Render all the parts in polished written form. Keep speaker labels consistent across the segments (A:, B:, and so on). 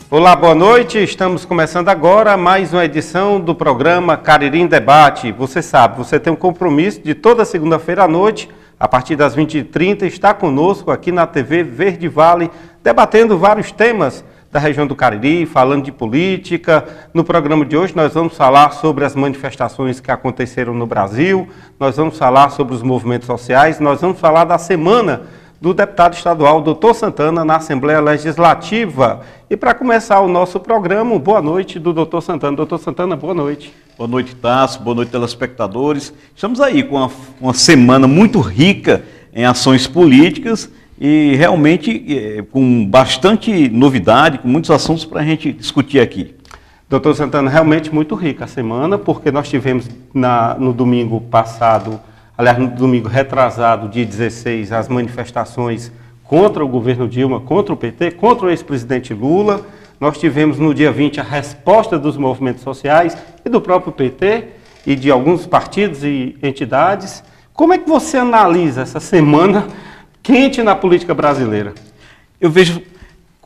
A: Olá, boa noite. Estamos começando agora mais uma edição do programa Cariri em Debate. Você sabe, você tem um compromisso de toda segunda-feira à noite, a partir das 20h30, está conosco aqui na TV Verde Vale, debatendo vários temas da região do Cariri, falando de política. No programa de hoje nós vamos falar sobre as manifestações que aconteceram no Brasil, nós vamos falar sobre os movimentos sociais, nós vamos falar da semana do deputado estadual Dr. Santana na Assembleia Legislativa. E para começar o nosso programa, boa noite do Dr. Santana. Dr. Santana, boa noite.
B: Boa noite, Tasso. Boa noite, telespectadores. Estamos aí com uma semana muito rica em ações políticas e realmente com bastante novidade, com muitos assuntos para a gente discutir aqui.
A: Dr. Santana, realmente muito rica a semana, porque nós tivemos no domingo passado, aliás, no domingo retrasado, dia 16, as manifestações contra o governo Dilma, contra o PT, contra o ex-presidente Lula. Nós tivemos no dia 20 a resposta dos movimentos sociais e do próprio PT e de alguns partidos e entidades. Como é que você analisa essa semana quente na política brasileira?
B: Eu vejo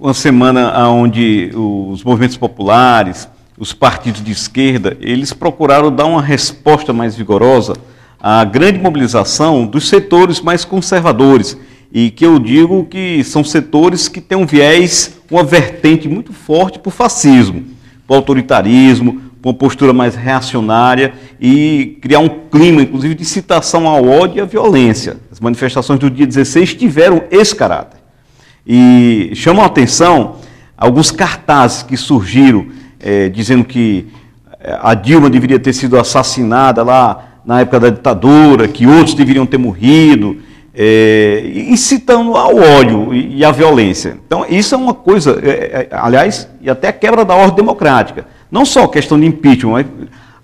B: uma semana onde os movimentos populares, os partidos de esquerda, eles procuraram dar uma resposta mais vigorosa à grande mobilização dos setores mais conservadores, e que eu digo que são setores que têm um viés, uma vertente muito forte para o fascismo, para o autoritarismo, para uma postura mais reacionária e criar um clima, inclusive, de incitação ao ódio e à violência. As manifestações do dia 16 tiveram esse caráter. E chamam a atenção alguns cartazes que surgiram dizendo que a Dilma deveria ter sido assassinada lá na época da ditadura, que outros deveriam ter morrido, incitando ao ódio e à violência. Então, isso é uma coisa, aliás, e até a quebra da ordem democrática. Não só a questão de impeachment, mas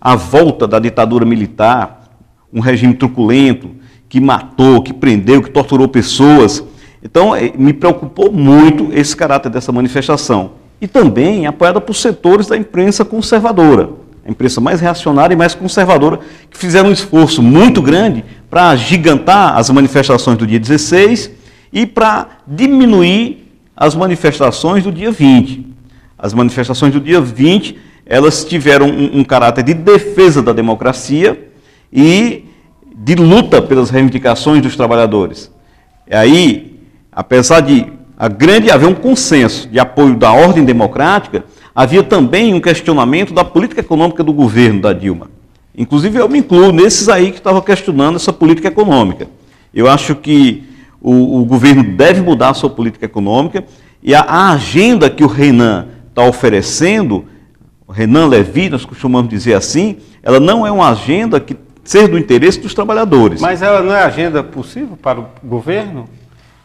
B: a volta da ditadura militar, um regime truculento, que matou, que prendeu, que torturou pessoas. Então, me preocupou muito esse caráter dessa manifestação. E também apoiada por setores da imprensa conservadora, a imprensa mais reacionária e mais conservadora, que fizeram um esforço muito grande para agigantar as manifestações do dia 16 e para diminuir as manifestações do dia 20. As manifestações do dia 20, elas tiveram um caráter de defesa da democracia e de luta pelas reivindicações dos trabalhadores. E aí, apesar de haver um consenso de apoio da ordem democrática, havia também um questionamento da política econômica do governo da Dilma. Inclusive, eu me incluo nesses aí que estavam questionando essa política econômica. Eu acho que o governo deve mudar a sua política econômica e a agenda que o Renan está oferecendo, o Renan Levi, nós costumamos dizer assim, ela não é uma agenda que seja do interesse dos trabalhadores.
A: Mas ela não é agenda possível para o governo?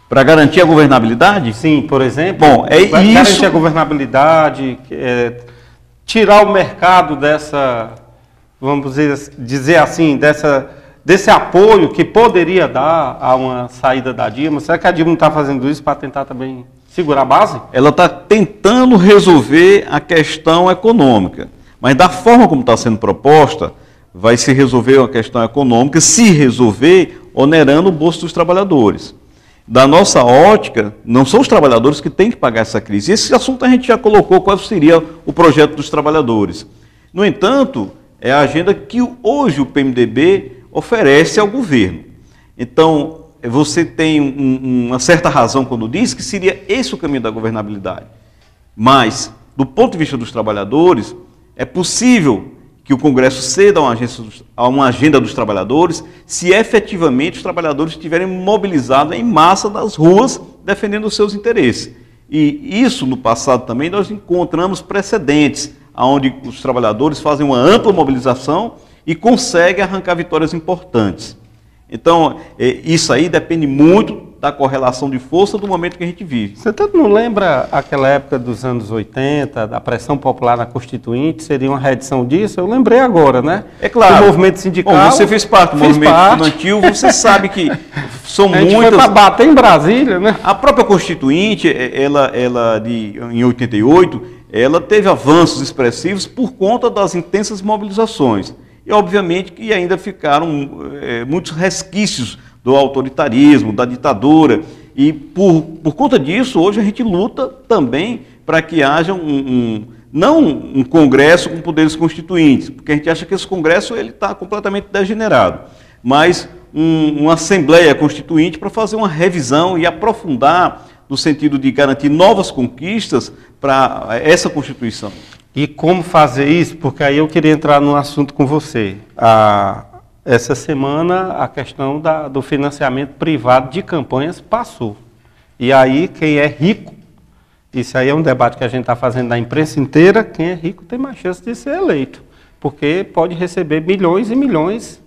B: Para garantir a governabilidade?
A: Sim, por exemplo.
B: Bom,
A: garantir a governabilidade, tirar o mercado dessa, vamos dizer assim, desse apoio que poderia dar a uma saída da Dilma. Será que a Dilma não está fazendo isso para tentar também segurar a base?
B: Ela está tentando resolver a questão econômica, mas da forma como está sendo proposta, vai se resolver a questão econômica, se resolver onerando o bolso dos trabalhadores. Da nossa ótica, não são os trabalhadores que têm que pagar essa crise. Esse assunto a gente já colocou, qual seria o projeto dos trabalhadores. No entanto, é a agenda que hoje o PMDB oferece ao governo. Então, você tem uma certa razão quando diz que seria esse o caminho da governabilidade. Mas, do ponto de vista dos trabalhadores, é possível que o Congresso ceda a uma agenda dos trabalhadores se efetivamente os trabalhadores estiverem mobilizados em massa nas ruas defendendo os seus interesses. E isso, no passado também, nós encontramos precedentes, onde os trabalhadores fazem uma ampla mobilização e conseguem arrancar vitórias importantes. Então, isso aí depende muito da correlação de força do momento que a gente vive.
A: Você tanto não lembra aquela época dos anos 80, da pressão popular na Constituinte, seria uma reedição disso? Eu lembrei agora, né?
B: É claro.
A: O movimento sindical...
B: Bom, você fez parte do movimento estudantil, você sabe que são muitas...
A: A gente foi para bater em Brasília, né?
B: A própria Constituinte, em 88, ela teve avanços expressivos por conta das intensas mobilizações. E, obviamente, que ainda ficaram muitos resquícios do autoritarismo, da ditadura. E, por conta disso, hoje a gente luta também para que haja não um congresso com poderes constituintes, porque a gente acha que esse congresso está completamente degenerado, mas uma assembleia constituinte para fazer uma revisão e aprofundar no sentido de garantir novas conquistas para essa Constituição.
A: E como fazer isso? Porque aí eu queria entrar num assunto com você. Essa semana a questão do financiamento privado de campanhas passou. E aí quem é rico, isso aí é um debate que a gente está fazendo na imprensa inteira, quem é rico tem mais chance de ser eleito. Porque pode receber milhões e milhões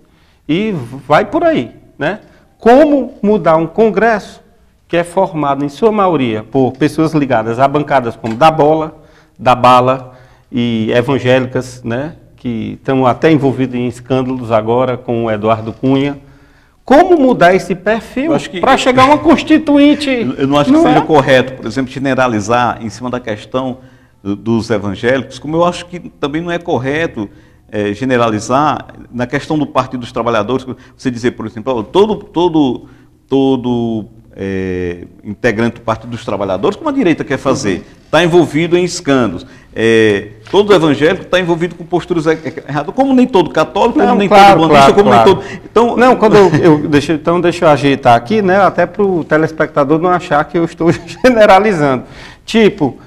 A: e vai por aí, né? Como mudar um Congresso que é formado em sua maioria por pessoas ligadas a bancadas como da Bola, da Bala e evangélicas, né? Que estão até envolvidos em escândalos agora com o Eduardo Cunha. Como mudar esse perfil para chegar a uma constituinte?
B: Eu não acho que seja correto, por exemplo, generalizar em cima da questão dos evangélicos, como eu acho que também não é correto generalizar na questão do Partido dos Trabalhadores, você dizer, por exemplo, todo integrante do Partido dos Trabalhadores, como a direita quer fazer, está envolvido em escândalos. Todo evangélico está envolvido com posturas erradas, como nem todo católico, como nem todo bandista, como nem todo...
A: Então, não, deixa eu ajeitar aqui, né, até para o telespectador não achar que eu estou generalizando. Tipo,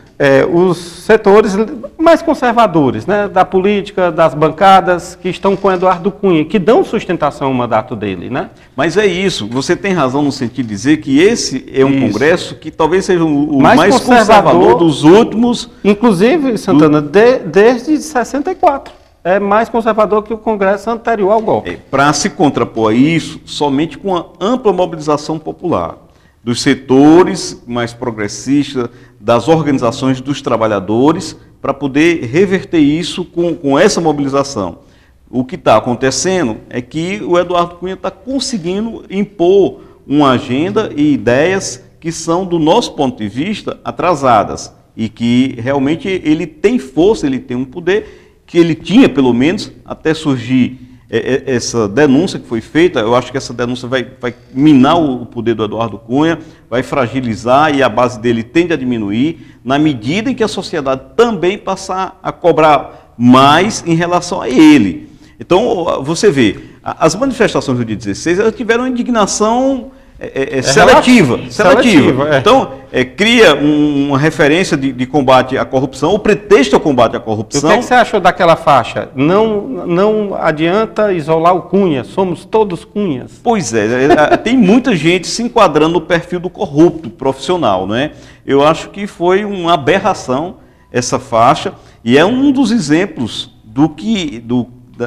A: os setores mais conservadores, né, da política, das bancadas, que estão com Eduardo Cunha, que dão sustentação ao mandato dele, né?
B: Mas é isso, você tem razão no sentido de dizer que esse é um congresso que talvez seja o mais conservador dos últimos...
A: Inclusive, Santana, desde 64. É mais conservador que o congresso anterior ao golpe.
B: Para se contrapor a isso, somente com uma ampla mobilização popular dos setores mais progressistas, das organizações dos trabalhadores, para poder reverter isso com essa mobilização. O que está acontecendo é que o Eduardo Cunha está conseguindo impor uma agenda e ideias que são, do nosso ponto de vista, atrasadas, e que realmente ele tem força, ele tem um poder, que ele tinha, pelo menos, até surgir essa denúncia que foi feita. Eu acho que essa denúncia vai minar o poder do Eduardo Cunha, vai fragilizar, e a base dele tende a diminuir, na medida em que a sociedade também passar a cobrar mais em relação a ele. Então, você vê, as manifestações do dia 16 elas tiveram uma indignação seletiva. Então, cria uma referência de combate à corrupção, o pretexto ao combate à corrupção.
A: E o que você achou daquela faixa? Não adianta isolar o Cunha, somos todos Cunhas.
B: Pois tem muita gente se enquadrando no perfil do corrupto profissional, não é? Eu acho que foi uma aberração essa faixa, e é um dos exemplos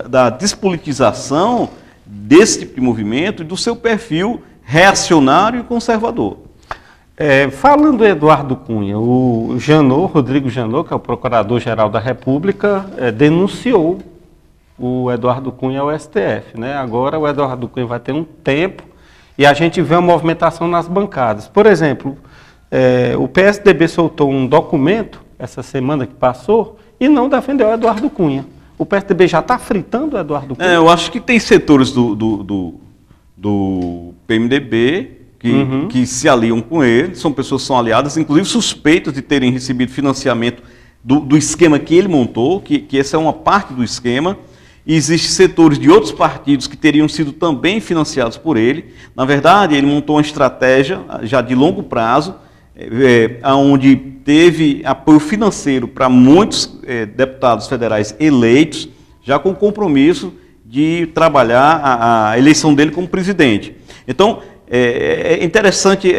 B: da despolitização desse tipo de movimento e do seu perfil reacionário e conservador.
A: Falando do Eduardo Cunha, o Rodrigo Janot, que é o Procurador-Geral da República, denunciou o Eduardo Cunha ao STF, né? Agora o Eduardo Cunha vai ter um tempo e a gente vê uma movimentação nas bancadas. Por exemplo, o PSDB soltou um documento essa semana que passou e não defendeu o Eduardo Cunha. O PSDB já está fritando o Eduardo Cunha?
B: Eu acho que tem setores do PMDB que se aliam com ele, são pessoas que são aliadas, inclusive suspeitas de terem recebido financiamento do esquema que ele montou, que essa é uma parte do esquema. E existem setores de outros partidos que teriam sido também financiados por ele. Na verdade, ele montou uma estratégia já de longo prazo, onde teve apoio financeiro para muitos deputados federais eleitos, já com o compromisso de trabalhar a eleição dele como presidente. Então, é interessante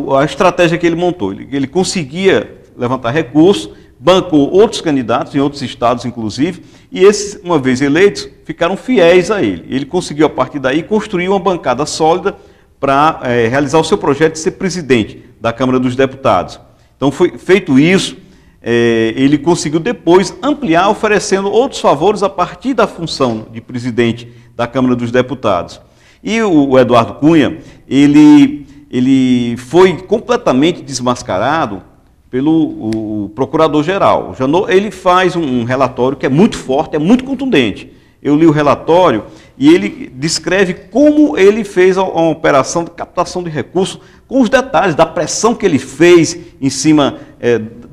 B: a estratégia que ele montou. Ele conseguia levantar recursos, bancou outros candidatos, em outros estados inclusive, e esses, uma vez eleitos, ficaram fiéis a ele. Ele conseguiu, a partir daí, construir uma bancada sólida para realizar o seu projeto de ser presidente da Câmara dos Deputados. Então, foi feito isso, ele conseguiu depois ampliar, oferecendo outros favores a partir da função de presidente da Câmara dos Deputados. E o Eduardo Cunha, ele foi completamente desmascarado pelo Procurador-Geral. Ele faz um relatório que é muito forte, é muito contundente. Eu li o relatório e ele descreve como ele fez uma operação de captação de recursos, com os detalhes da pressão que ele fez em cima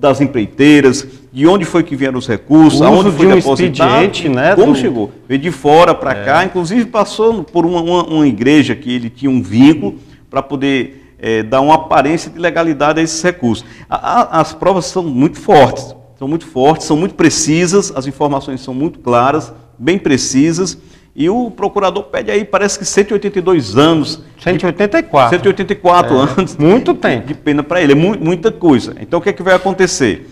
B: das empreiteiras, de onde foi que vieram os recursos, aonde foi depositado,
A: né,
B: como chegou. Veio de fora para cá, inclusive passou por uma igreja que ele tinha um vínculo para poder dar uma aparência de legalidade a esses recursos. As provas são muito fortes, são muito precisas, as informações são muito claras, bem precisas, e o procurador pede aí, parece que 182 anos.
A: 184.
B: 184 anos.
A: Muito tempo.
B: De pena para ele, é muita coisa. Então o que é que vai acontecer?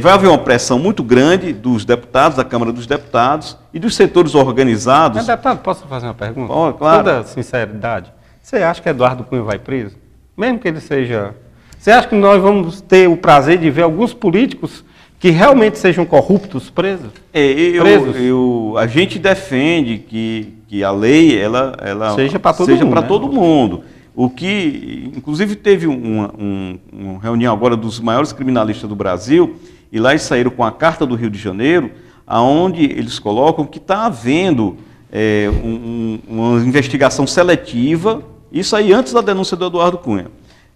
B: Vai haver uma pressão muito grande dos deputados, da Câmara dos Deputados e dos setores organizados.
A: Mas, deputado, posso fazer uma pergunta?
B: Oh, claro.
A: Toda sinceridade. Você acha que Eduardo Cunha vai preso? Mesmo que ele seja... Você acha que nós vamos ter o prazer de ver alguns políticos que realmente sejam corruptos presos?
B: A gente defende que a lei ela
A: seja para todo
B: mundo. O que, inclusive, teve uma reunião agora dos maiores criminalistas do Brasil, e lá eles saíram com a Carta do Rio de Janeiro, onde eles colocam que está havendo uma investigação seletiva, isso aí antes da denúncia do Eduardo Cunha.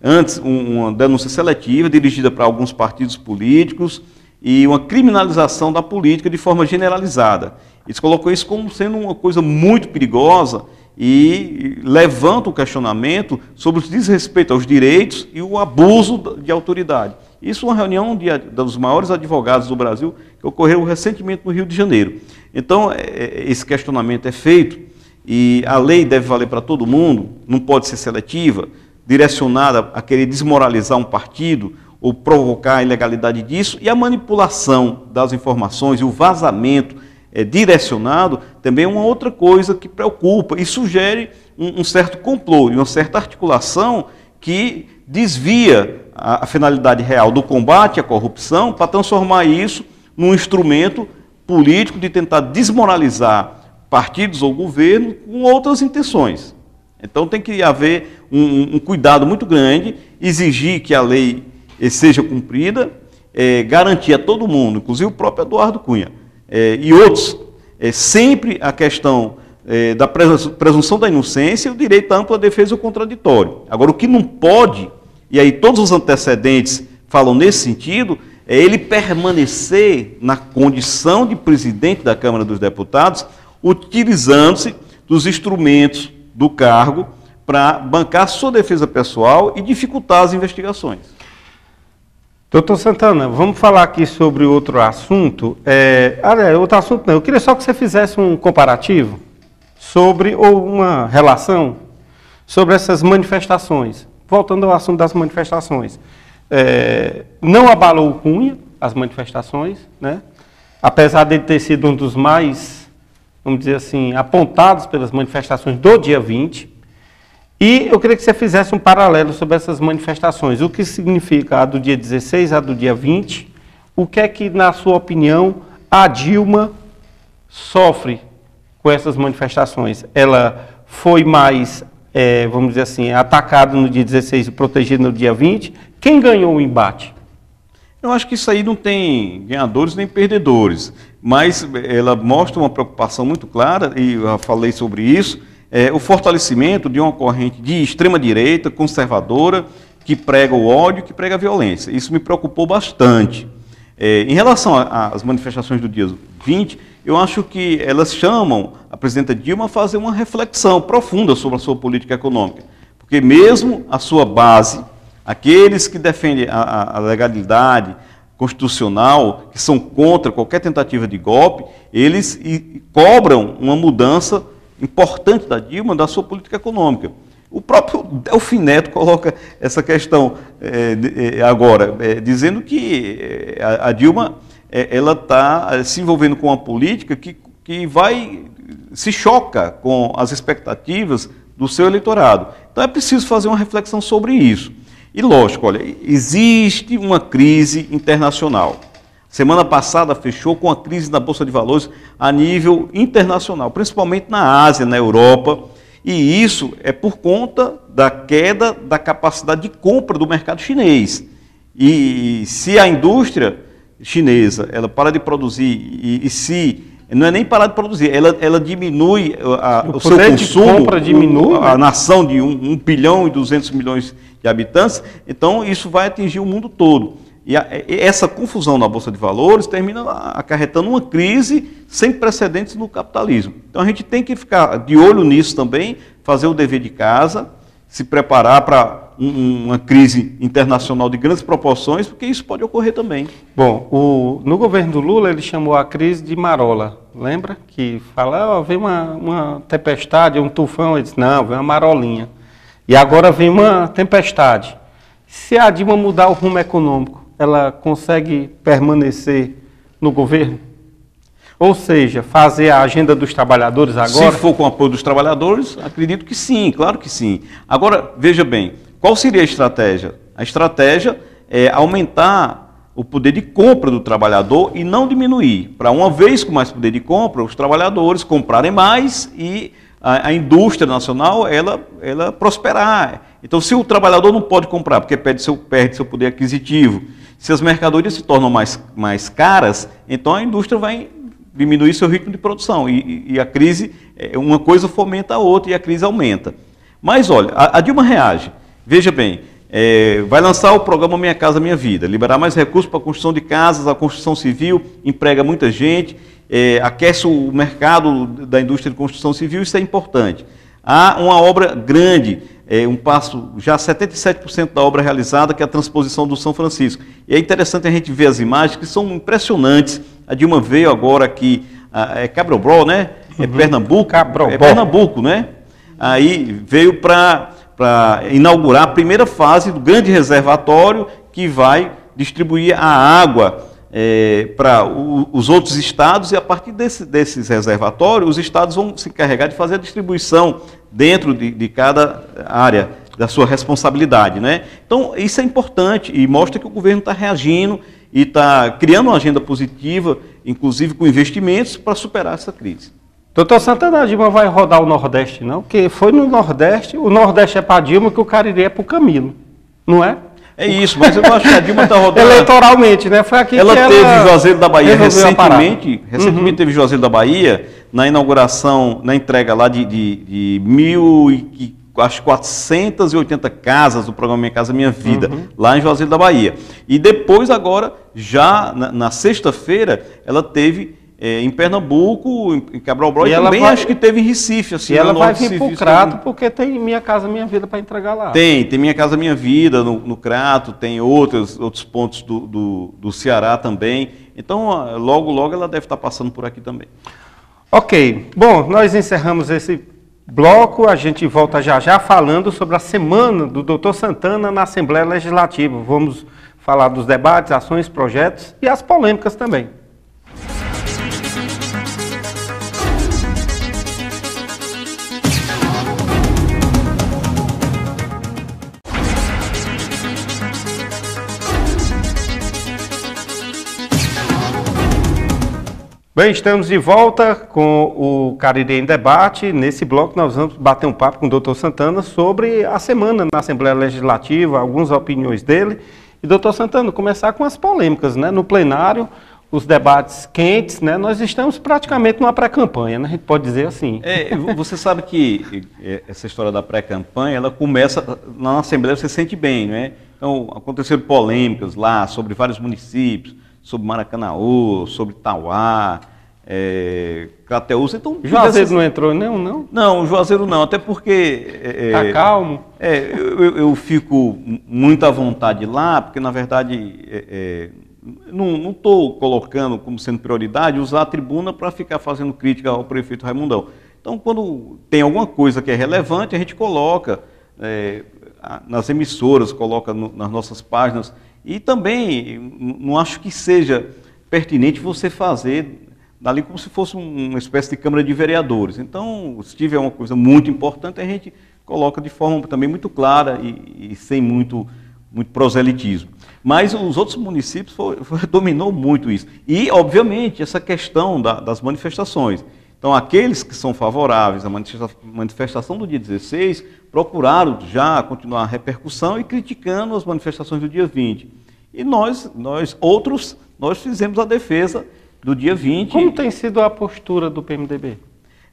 B: Antes, uma denúncia seletiva dirigida para alguns partidos políticos e uma criminalização da política de forma generalizada. Eles colocam isso como sendo uma coisa muito perigosa e levanta o questionamento sobre o desrespeito aos direitos e o abuso de autoridade. Isso é uma reunião dos maiores advogados do Brasil que ocorreu recentemente no Rio de Janeiro. Então, esse questionamento é feito e a lei deve valer para todo mundo, não pode ser seletiva, direcionada a querer desmoralizar um partido ou provocar a ilegalidade disso, e a manipulação das informações e o vazamento direcionado também é uma outra coisa que preocupa e sugere um certo complô e uma certa articulação que desvia a finalidade real do combate à corrupção para transformar isso num instrumento político de tentar desmoralizar partidos ou governo com outras intenções. Então tem que haver um cuidado muito grande, exigir que a lei seja cumprida, garantir a todo mundo, inclusive o próprio Eduardo Cunha e outros, sempre a questão da presunção da inocência e o direito à ampla defesa e o contraditório. Agora, o que não pode, e aí todos os antecedentes falam nesse sentido, é ele permanecer na condição de presidente da Câmara dos Deputados, utilizando-se dos instrumentos do cargo para bancar sua defesa pessoal e dificultar as investigações.
A: Doutor Santana, vamos falar aqui sobre outro assunto. Outro assunto não, eu queria só que você fizesse um comparativo ou uma relação sobre essas manifestações. Voltando ao assunto das manifestações. Não abalou o Cunha, as manifestações, né? Apesar de ele ter sido um dos mais, vamos dizer assim, apontados pelas manifestações do dia 20. E eu queria que você fizesse um paralelo sobre essas manifestações. O que significa a do dia 16, a do dia 20? O que é que, na sua opinião, a Dilma sofre com essas manifestações? Ela foi mais, vamos dizer assim, atacada no dia 16 e protegida no dia 20? Quem ganhou o embate?
B: Eu acho que isso aí não tem ganhadores nem perdedores, mas ela mostra uma preocupação muito clara, e eu já falei sobre isso, o fortalecimento de uma corrente de extrema-direita, conservadora, que prega o ódio, que prega a violência. Isso me preocupou bastante. Em relação às manifestações do dia 20, eu acho que elas chamam a presidenta Dilma a fazer uma reflexão profunda sobre a sua política econômica. Porque mesmo a sua base, aqueles que defendem a legalidade constitucional, que são contra qualquer tentativa de golpe, eles cobram uma mudança importante da Dilma, da sua política econômica. O próprio Delfim Neto coloca essa questão agora, dizendo que a Dilma ela está se envolvendo com uma política que se choca com as expectativas do seu eleitorado. Então é preciso fazer uma reflexão sobre isso. E lógico, olha, existe uma crise internacional. Semana passada fechou com a crise da Bolsa de Valores a nível internacional, principalmente na Ásia, na Europa, e isso é por conta da queda da capacidade de compra do mercado chinês. E se a indústria chinesa ela para de produzir, não é nem parar de produzir, ela diminui o seu consumo, a nação de 1 bilhão e 200 milhões de habitantes, então isso vai atingir o mundo todo. E essa confusão na Bolsa de Valores termina acarretando uma crise sem precedentes no capitalismo. Então a gente tem que ficar de olho nisso também, fazer o dever de casa, se preparar para uma crise internacional de grandes proporções, porque isso pode ocorrer também.
A: Bom, no governo do Lula ele chamou a crise de marola, lembra? Que fala, vem uma tempestade, um tufão, ele disse, não, vem uma marolinha. E agora vem uma tempestade. Se a Dilma mudar o rumo econômico, ela consegue permanecer no governo? Ou seja, fazer a agenda dos trabalhadores agora?
B: Se for com o apoio dos trabalhadores, acredito que sim, claro que sim. Agora, veja bem, qual seria a estratégia? A estratégia é aumentar o poder de compra do trabalhador e não diminuir. Para uma vez com mais poder de compra, os trabalhadores comprarem mais e a indústria nacional ela prosperar. Então, se o trabalhador não pode comprar porque perde seu poder aquisitivo, se as mercadorias se tornam mais caras, então a indústria vai diminuir seu ritmo de produção e a crise, uma coisa fomenta a outra e a crise aumenta. Mas olha, a Dilma reage. Veja bem, vai lançar o programa Minha Casa Minha Vida, liberar mais recursos para a construção de casas, a construção civil emprega muita gente, aquece o mercado da indústria de construção civil, isso é importante. Há uma obra grande, um passo, já 77% da obra realizada, que é a transposição do São Francisco. E é interessante a gente ver as imagens que são impressionantes. A Dilma veio agora aqui, Cabrobró, né? É Pernambuco?
A: Cabrobró.
B: É Pernambuco, né? Aí veio para inaugurar a primeira fase do grande reservatório que vai distribuir a água para os outros estados, e a partir desses reservatórios, os estados vão se encarregar de fazer a distribuição dentro de cada área da sua responsabilidade, né? Então, isso é importante e mostra que o governo está reagindo e está criando uma agenda positiva, inclusive com investimentos, para superar essa crise.
A: Doutor Santana, a Dilma vai rodar o Nordeste, não? Porque foi no Nordeste, o Nordeste é para a Dilma, que o Cariri é para o Camilo, não é?
B: É isso, mas eu acho que a Dilma está rodando...
A: Eleitoralmente, né? Foi aqui
B: ela
A: que
B: teve Juazeiro da Bahia recentemente teve Juazeiro da Bahia, na inauguração, na entrega lá de 1.480 casas do programa Minha Casa Minha Vida, lá em Juazeiro da Bahia. E depois, agora, já na sexta-feira, ela teve em Pernambuco, em Cabral-Bró, e também acho que teve em Recife. Assim,
A: e ela vai vir para o Crato, porque tem Minha Casa Minha Vida para entregar lá.
B: Tem Minha Casa Minha Vida no Crato, tem outros pontos do Ceará também. Então, logo ela deve estar passando por aqui também.
A: Ok. Bom, nós encerramos esse bloco, a gente volta já falando sobre a semana do Dr. Santana na Assembleia Legislativa. Vamos falar dos debates, ações, projetos e as polêmicas também. Bem, estamos de volta com o Cariri em Debate. Nesse bloco nós vamos bater um papo com o Dr. Santana sobre a semana na Assembleia Legislativa, algumas opiniões dele. E, doutor Santana, começar com as polêmicas, né? No plenário, os debates quentes, né? Nós estamos praticamente numa pré-campanha, né? A gente pode dizer assim.
B: Você sabe que essa história da pré-campanha, ela começa na Assembleia, você sente bem, né? Então, aconteceram polêmicas lá sobre vários municípios, sobre Maracanaú, sobre Tauá, Crateús. Então,
A: Juazeiro não entrou não?
B: Não, Juazeiro não, até porque...
A: Está calmo?
B: Eu fico muito à vontade lá, porque, na verdade, não estou colocando como sendo prioridade usar a tribuna para ficar fazendo crítica ao prefeito Raimundão. Então, quando tem alguma coisa que é relevante, a gente coloca nas emissoras, coloca nas nossas páginas. E também não acho que seja pertinente você fazer dali como se fosse uma espécie de Câmara de Vereadores. Então, se tiver uma coisa muito importante, a gente coloca de forma também muito clara e sem muito proselitismo. Mas os outros municípios dominou muito isso. E, obviamente, essa questão das manifestações. Então, aqueles que são favoráveis à manifestação do dia 16 procuraram já continuar a repercussão e criticando as manifestações do dia 20. E nós fizemos a defesa do dia 20.
A: Como tem sido a postura do PMDB?
B: O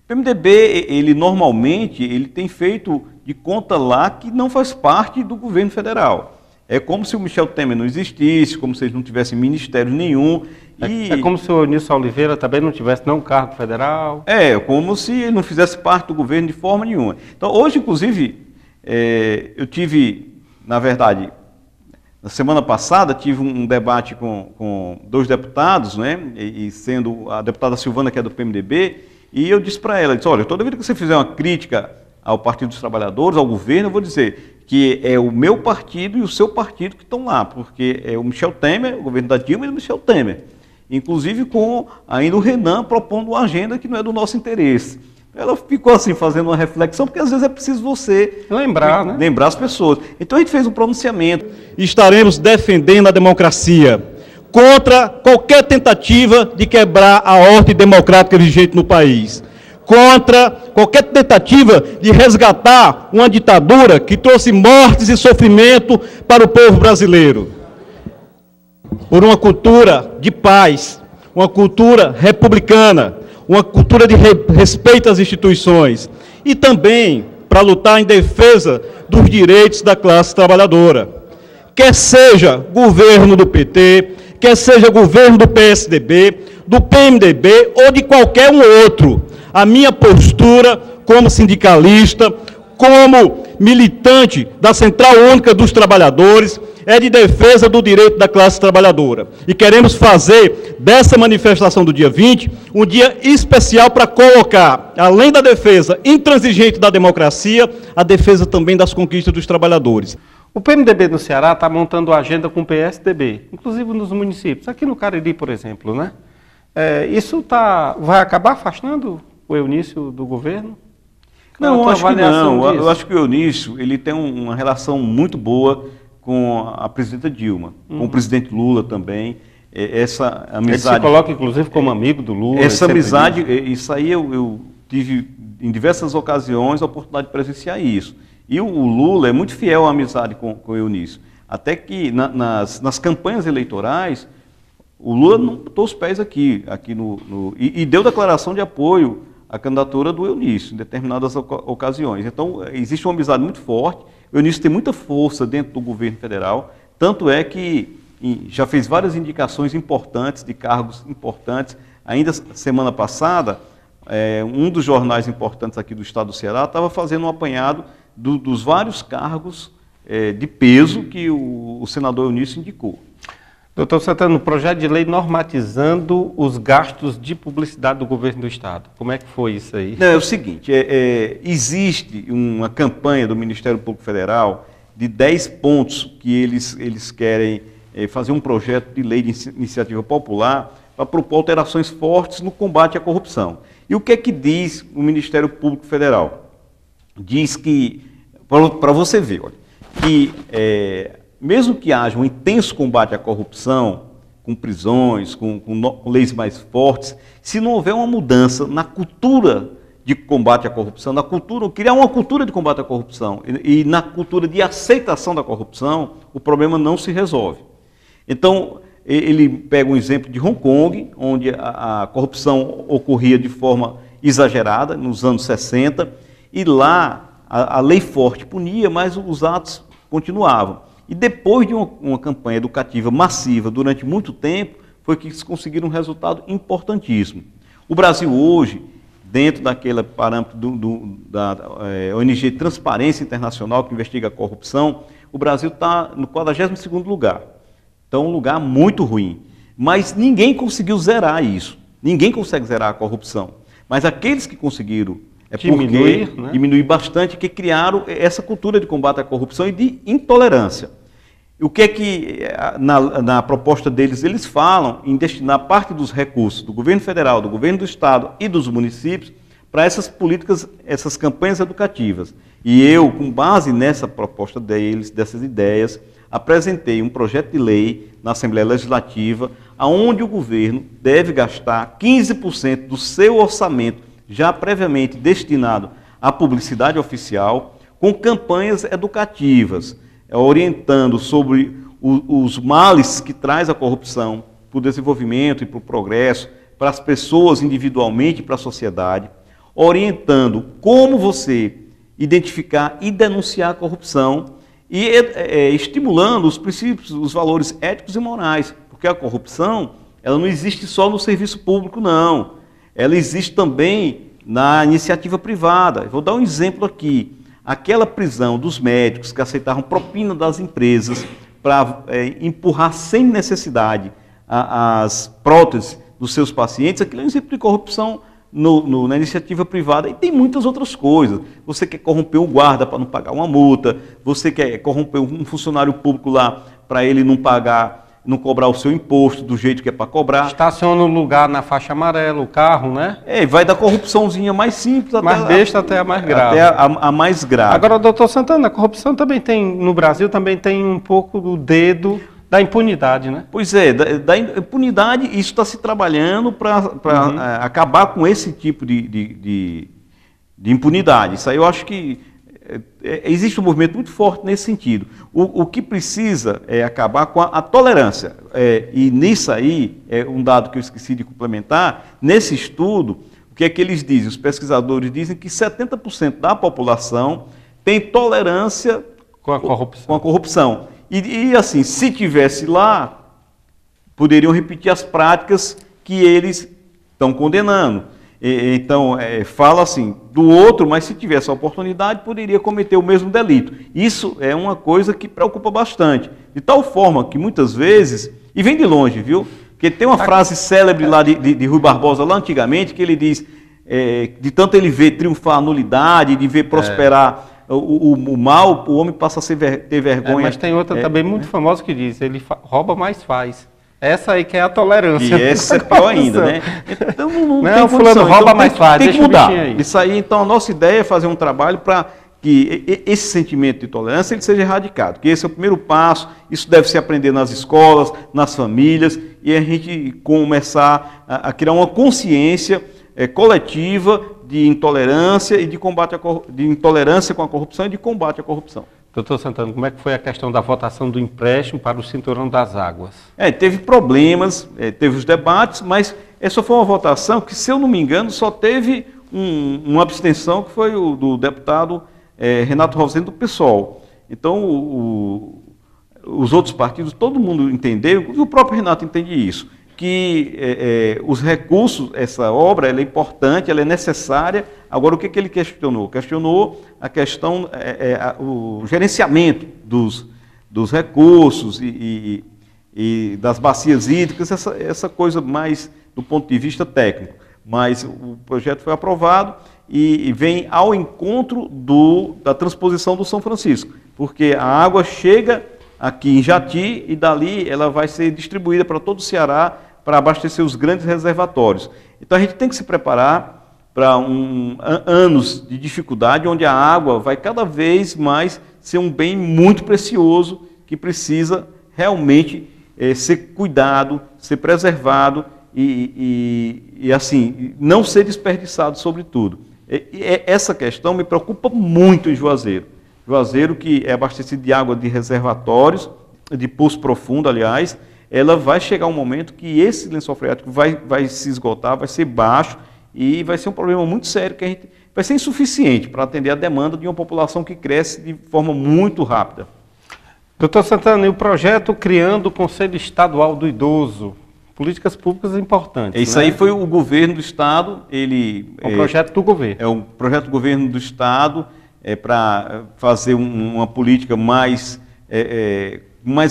B: PMDB, ele normalmente tem feito de conta lá que não faz parte do governo federal. É como se o Michel Temer não existisse, como se eles não tivessem ministério nenhum.
A: É como se o Eunício Oliveira também não tivesse nenhum cargo federal.
B: É, como se ele não fizesse parte do governo de forma nenhuma. Então, hoje, inclusive, eu tive, na verdade, na semana passada, tive um debate com dois deputados, né, e sendo a deputada Silvana, que é do PMDB, e eu disse para ela, olha, toda vez que você fizer uma crítica ao Partido dos Trabalhadores, ao governo, eu vou dizer que é o meu partido e o seu partido que estão lá, porque é o Michel Temer, o governo da Dilma e do Michel Temer. Inclusive com ainda o Renan propondo uma agenda que não é do nosso interesse. Ela ficou assim, fazendo uma reflexão, porque às vezes é preciso você lembrar as pessoas. Então a gente fez um pronunciamento.
C: Estaremos defendendo a democracia contra qualquer tentativa de quebrar a ordem democrática vigente no país. Contra qualquer tentativa de resgatar uma ditadura que trouxe mortes e sofrimento para o povo brasileiro. Por uma cultura de paz, uma cultura republicana, uma cultura de respeito às instituições e também para lutar em defesa dos direitos da classe trabalhadora. Quer seja governo do PT, quer seja governo do PSDB, do PMDB ou de qualquer um outro, a minha postura como sindicalista, como militante da Central Única dos Trabalhadores, é de defesa do direito da classe trabalhadora. E queremos fazer dessa manifestação do dia 20 um dia especial para colocar, além da defesa intransigente da democracia, a defesa também das conquistas dos trabalhadores.
A: O PMDB no Ceará está montando agenda com o PSDB, inclusive nos municípios. Aqui no Cariri, por exemplo, né? Isso vai acabar afastando o Eunício do governo?
B: Não, eu acho que não. Eu acho que o Eunício ele tem uma relação muito boa com a presidenta Dilma, com o presidente Lula também. Essa amizade.
A: Ele se coloca, inclusive, como amigo do Lula.
B: Essa amizade, isso aí eu tive em diversas ocasiões a oportunidade de presenciar isso. E o Lula é muito fiel à amizade com o Eunício. Até que nas campanhas eleitorais, o Lula não botou os pés aqui e deu declaração de apoio à candidatura do Eunício em determinadas ocasiões. Então, existe uma amizade muito forte. O Eunício tem muita força dentro do governo federal, tanto é que já fez várias indicações importantes, de cargos importantes. Ainda semana passada, um dos jornais importantes aqui do estado do Ceará estava fazendo um apanhado dos vários cargos de peso que o senador Eunício indicou.
A: Doutor Santana, no projeto de lei normatizando os gastos de publicidade do governo do estado, como é que foi isso aí?
B: Não, é o seguinte, existe uma campanha do Ministério Público Federal de 10 pontos que eles querem fazer um projeto de lei de iniciativa popular para propor alterações fortes no combate à corrupção. E o que é que diz o Ministério Público Federal? Diz que, para você ver, olha, que mesmo que haja um intenso combate à corrupção, com prisões, com leis mais fortes, se não houver uma mudança na cultura de combate à corrupção, criar uma cultura de combate à corrupção e na cultura de aceitação da corrupção, o problema não se resolve. Então, ele pega um exemplo de Hong Kong, onde a corrupção ocorria de forma exagerada, nos anos 60, e lá a lei forte punia, mas os atos continuavam. E depois de uma campanha educativa massiva durante muito tempo, foi que eles conseguiram um resultado importantíssimo. O Brasil hoje, dentro daquele parâmetro da ONG Transparência Internacional, que investiga a corrupção, o Brasil está no 42º lugar. Então, um lugar muito ruim. Mas ninguém conseguiu zerar isso. Ninguém consegue zerar a corrupção. Mas aqueles que conseguiram diminuir bastante, que criaram essa cultura de combate à corrupção e de intolerância. O que é que, na proposta deles, eles falam em destinar parte dos recursos do governo federal, do governo do estado e dos municípios para essas políticas, essas campanhas educativas. E eu, com base nessa proposta deles, dessas ideias, apresentei um projeto de lei na Assembleia Legislativa, onde o governo deve gastar 15% do seu orçamento já previamente destinado à publicidade oficial, com campanhas educativas, orientando sobre os males que traz a corrupção para o desenvolvimento e para o progresso, para as pessoas individualmente e para a sociedade, orientando como você identificar e denunciar a corrupção e estimulando os princípios, os valores éticos e morais, porque a corrupção ela não existe só no serviço público, não. Ela existe também na iniciativa privada. Eu vou dar um exemplo aqui. Aquela prisão dos médicos que aceitavam propina das empresas para empurrar sem necessidade as próteses dos seus pacientes, aquilo é um exemplo de corrupção na iniciativa privada. E tem muitas outras coisas. Você quer corromper o guarda para não pagar uma multa, você quer corromper um funcionário público lá para ele não pagar, não cobrar o seu imposto do jeito que é para cobrar.
A: Estaciona no lugar na faixa amarela, o carro, né?
B: Vai da corrupçãozinha mais simples
A: mais besta até a mais grave.
B: Até a mais grave.
A: Agora, doutor Santana, a corrupção também tem, no Brasil, também tem um pouco do dedo da impunidade, né?
B: Pois é, da impunidade, isso está se trabalhando para acabar com esse tipo de impunidade. Isso aí eu acho que existe um movimento muito forte nesse sentido. O que precisa é acabar com a tolerância. E nisso aí, é um dado que eu esqueci de complementar, nesse estudo, o que é que eles dizem? Os pesquisadores dizem que 70% da população tem tolerância
A: com a
B: corrupção. E assim, se tivesse lá, poderiam repetir as práticas que eles estão condenando. Então, fala assim, do outro, mas se tivesse a oportunidade, poderia cometer o mesmo delito. Isso é uma coisa que preocupa bastante. De tal forma que muitas vezes, e vem de longe, viu? Porque tem uma frase célebre lá de Rui Barbosa, lá antigamente, que ele diz, de tanto ele ver triunfar a nulidade, de ver prosperar o mal, o homem passa a ter vergonha.
A: Mas tem outra também muito famosa que diz, ele rouba, mas faz. Essa aí que é a tolerância.
B: E essa é pior ainda, né? Então não tem
A: fulano rouba,
B: então,
A: mas faz.
B: Tem que mudar. Isso aí, então, a nossa ideia é fazer um trabalho para que esse sentimento de tolerância ele seja erradicado. Que esse é o primeiro passo, isso deve se aprender nas escolas, nas famílias, e a gente começar a criar uma consciência coletiva de intolerância e de combate de intolerância com a corrupção e de combate à corrupção.
A: Doutor Santana, como é que foi a questão da votação do empréstimo para o Cinturão das Águas?
B: Teve problemas, teve os debates, mas essa foi uma votação que, se eu não me engano, só teve uma abstenção, que foi o do deputado Renato Rosendo, do PSOL. Então, os outros partidos, todo mundo entendeu, e o próprio Renato entende isso, que os recursos, essa obra, ela é importante, ela é necessária. Agora, o que ele questionou? Questionou a questão, o gerenciamento dos recursos e das bacias hídricas, essa coisa mais do ponto de vista técnico. Mas o projeto foi aprovado e vem ao encontro da transposição do São Francisco, porque a água chega aqui em Jati e dali ela vai ser distribuída para todo o Ceará para abastecer os grandes reservatórios. Então a gente tem que se preparar para anos de dificuldade, onde a água vai cada vez mais ser um bem muito precioso, que precisa realmente ser cuidado, ser preservado e assim, não ser desperdiçado sobretudo. Essa questão me preocupa muito em Juazeiro. Juazeiro, que é abastecido de água de reservatórios, de poço profundo, aliás, ela vai chegar um momento que esse lençol freático vai se esgotar, vai ser baixo e vai ser um problema muito sério, que vai ser insuficiente para atender a demanda de uma população que cresce de forma muito rápida.
A: Doutor Santana, e o projeto Criando o Conselho Estadual do Idoso? Políticas públicas importantes.
B: Isso aí foi o governo do Estado,
A: um projeto do governo.
B: É um projeto do governo do Estado, para fazer uma política mais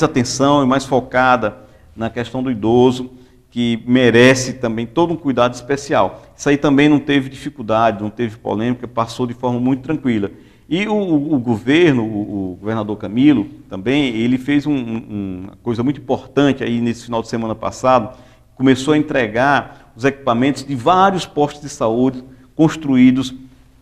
B: atenção e mais focada na questão do idoso, que merece também todo um cuidado especial. Isso aí também não teve dificuldade, não teve polêmica, passou de forma muito tranquila. E o governo, o governador Camilo, também, ele fez uma coisa muito importante aí nesse final de semana passado, começou a entregar os equipamentos de vários postos de saúde construídos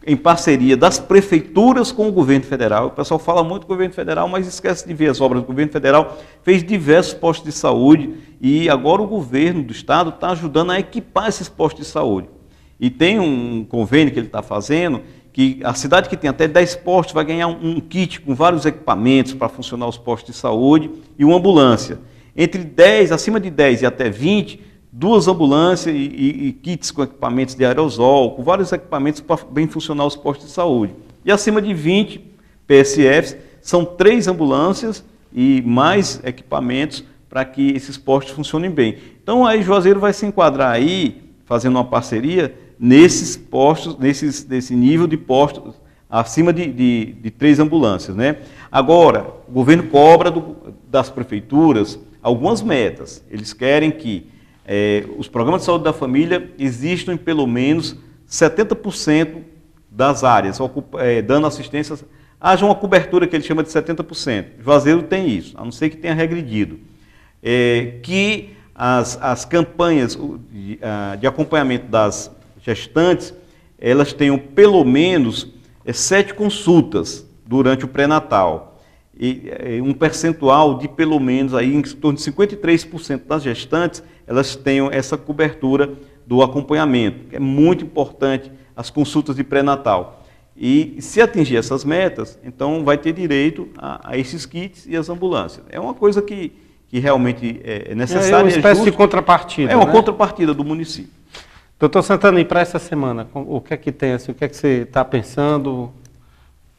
B: em parceria das prefeituras com o governo federal. O pessoal fala muito do governo federal, mas esquece de ver as obras do governo federal. Fez diversos postos de saúde e agora o governo do estado está ajudando a equipar esses postos de saúde. E tem um convênio que ele está fazendo, que a cidade que tem até 10 postos vai ganhar um kit com vários equipamentos para funcionar os postos de saúde e uma ambulância. Entre 10, acima de 10 e até 20, 2 ambulâncias e kits com equipamentos de aerosol, com vários equipamentos para bem funcionar os postos de saúde. E acima de 20 PSFs são 3 ambulâncias e mais equipamentos para que esses postos funcionem bem. Então aí Juazeiro vai se enquadrar aí, fazendo uma parceria, nesses postos, nesse nível de postos, acima de 3 ambulâncias, né? Agora, o governo cobra das prefeituras algumas metas. Eles querem que os programas de saúde da família existam em pelo menos 70% das áreas, dando assistência, haja uma cobertura que ele chama de 70%. Juazeiro tem isso, a não ser que tenha regredido. Que as campanhas de acompanhamento das gestantes, elas tenham pelo menos 7 consultas durante o pré-natal. E um percentual de pelo menos aí, em torno de 53% das gestantes, elas tenham essa cobertura do acompanhamento, que é muito importante, as consultas de pré-natal. E se atingir essas metas, então vai ter direito a esses kits e as ambulâncias. É uma coisa que realmente é necessária.
A: É uma espécie de contrapartida.
B: É uma contrapartida do município.
A: Doutor Santana, e para essa semana, o que é que tem, assim, o que é que você está pensando?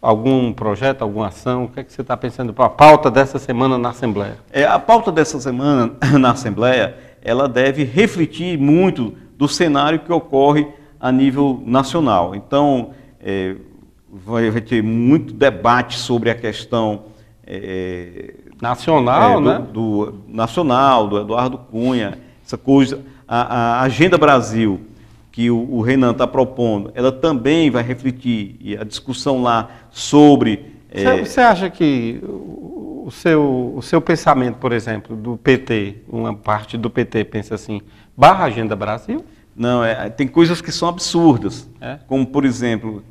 A: Algum projeto, alguma ação? O que é que você está pensando para a pauta dessa semana na Assembleia?
B: A pauta dessa semana na Assembleia, ela deve refletir muito do cenário que ocorre a nível nacional. Então, vai ter muito debate sobre a questão
A: nacional, né?
B: Nacional, do Eduardo Cunha, essa coisa, a Agenda Brasil, que o Renan está propondo, ela também vai refletir, e a discussão lá sobre...
A: Você acha que o seu pensamento, por exemplo, do PT, uma parte do PT pensa assim, barra Agenda Brasil?
B: Não, tem coisas que são absurdas, como, por exemplo,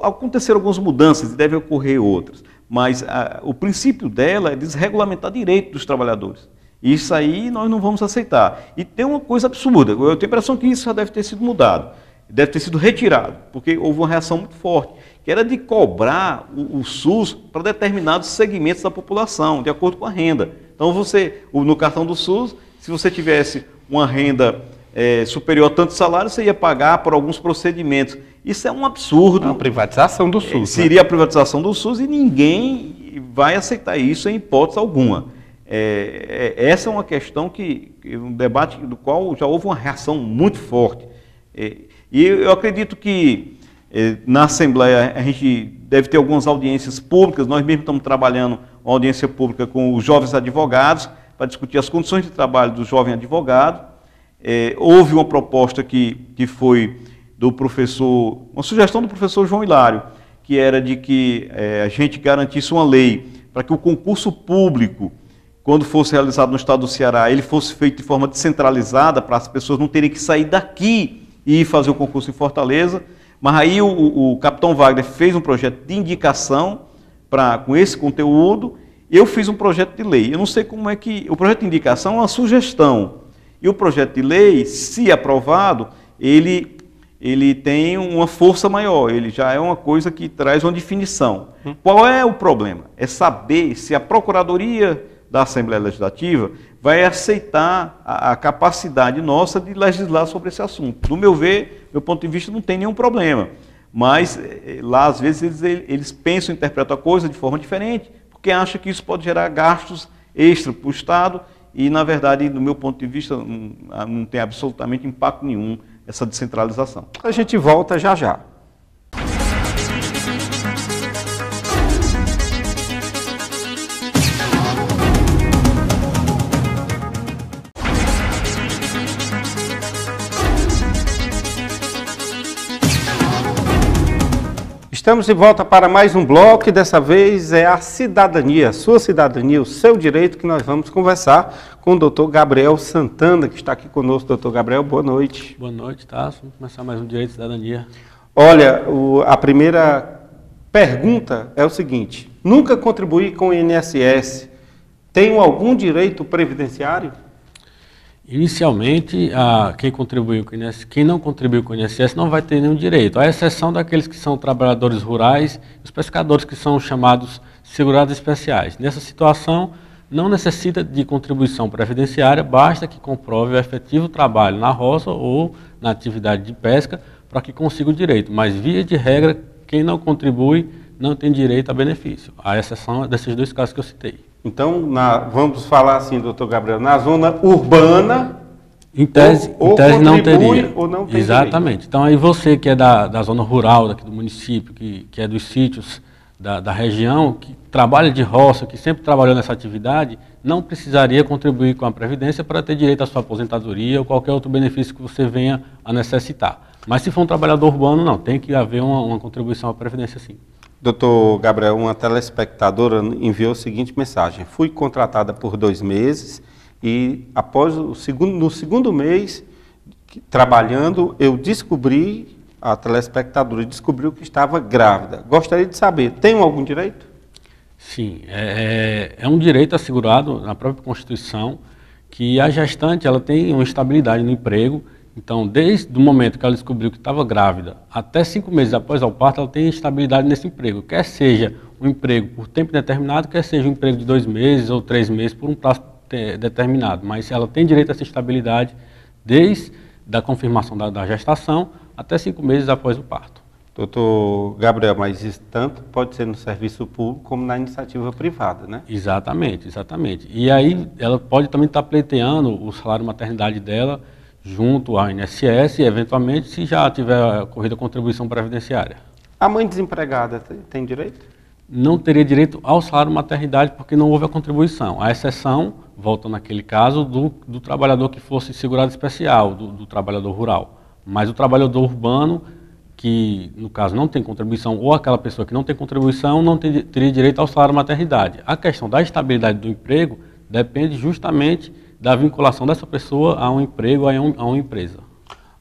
B: aconteceram algumas mudanças e devem ocorrer outras, mas o princípio dela é desregulamentar direito dos trabalhadores. Isso aí nós não vamos aceitar. E tem uma coisa absurda, eu tenho a impressão que isso já deve ter sido mudado, deve ter sido retirado, porque houve uma reação muito forte, que era de cobrar o SUS para determinados segmentos da população, de acordo com a renda. Então no cartão do SUS, se você tivesse uma renda superior a tantos salários, você ia pagar por alguns procedimentos. Isso é um absurdo.
A: A privatização do SUS.
B: Seria a privatização do SUS e ninguém vai aceitar isso em hipótese alguma. Essa é uma questão um debate do qual já houve uma reação muito forte. E eu acredito que na Assembleia a gente deve ter algumas audiências públicas, nós mesmos estamos trabalhando uma audiência pública com os jovens advogados, para discutir as condições de trabalho do jovem advogado. Houve uma proposta que foi do professor, uma sugestão do professor João Hilário, que era de que a gente garantisse uma lei para que o concurso público, quando fosse realizado no estado do Ceará, ele fosse feito de forma descentralizada, para as pessoas não terem que sair daqui e ir fazer o concurso em Fortaleza. Mas aí o capitão Wagner fez um projeto de indicação com esse conteúdo, eu fiz um projeto de lei. Eu não sei como é que... O projeto de indicação é uma sugestão, e o projeto de lei, se aprovado, ele tem uma força maior, ele já é uma coisa que traz uma definição. Qual é o problema? É saber se a Procuradoria da Assembleia Legislativa vai aceitar a capacidade nossa de legislar sobre esse assunto. Do meu ponto de vista, não tem nenhum problema. Mas lá, às vezes, eles pensam, interpretam a coisa de forma diferente, porque acham que isso pode gerar gastos extra para o Estado e, na verdade, do meu ponto de vista, não tem absolutamente impacto nenhum essa descentralização.
A: A gente volta já já. Estamos de volta para mais um bloco e dessa vez é a cidadania, sua cidadania, o seu direito, que nós vamos conversar com o doutor Gabriel Santana, que está aqui conosco. Doutor Gabriel, boa noite.
D: Boa noite, Tasso. Vamos começar mais um Direito de Cidadania.
A: Olha, a primeira pergunta é o seguinte: nunca contribuí com o INSS, tenho algum direito previdenciário?
D: Inicialmente, quem não contribuiu com o INSS não vai ter nenhum direito, à exceção daqueles que são trabalhadores rurais, os pescadores que são chamados segurados especiais. Nessa situação, não necessita de contribuição previdenciária, basta que comprove o efetivo trabalho na roça ou na atividade de pesca para que consiga o direito. Mas, via de regra, quem não contribui não tem direito a benefício, à exceção desses dois casos que eu citei.
A: Então, vamos falar assim, doutor Gabriel, na zona urbana,
D: em tese não teria.
A: Ou não tem
D: Exatamente.
A: direito.
D: Então, aí você que é da zona rural daqui do município, que é dos sítios da região, que trabalha de roça, que sempre trabalhou nessa atividade, não precisaria contribuir com a Previdência para ter direito à sua aposentadoria ou qualquer outro benefício que você venha a necessitar. Mas se for um trabalhador urbano, não, tem que haver uma contribuição à Previdência, sim.
A: Doutor Gabriel, uma telespectadora enviou a seguinte mensagem: fui contratada por 2 meses e após no segundo mês trabalhando, eu descobri, a telespectadora descobriu que estava grávida. Gostaria de saber, tem algum direito?
D: Sim, é um direito assegurado na própria Constituição, que a gestante ela tem uma estabilidade no emprego. Então, desde o momento que ela descobriu que estava grávida, até 5 meses após o parto, ela tem estabilidade nesse emprego. Quer seja um emprego por tempo determinado, quer seja um emprego de 2 meses ou 3 meses por um prazo determinado. Mas ela tem direito a essa estabilidade desde a confirmação da gestação até 5 meses após o parto.
A: Doutor Gabriel, mas isso tanto pode ser no serviço público como na iniciativa privada, né?
D: Exatamente, exatamente. E aí ela pode também estar pleiteando o salário maternidade dela junto ao INSS e, eventualmente, se já tiver ocorrido a contribuição previdenciária.
A: A mãe desempregada tem direito?
D: Não teria direito ao salário maternidade porque não houve a contribuição. A exceção, volta naquele caso, do trabalhador que fosse segurado especial, do trabalhador rural. Mas o trabalhador urbano, que no caso não tem contribuição, ou aquela pessoa que não tem contribuição, não teria direito ao salário maternidade. A questão da estabilidade do emprego depende justamente da vinculação dessa pessoa a um emprego, a uma empresa.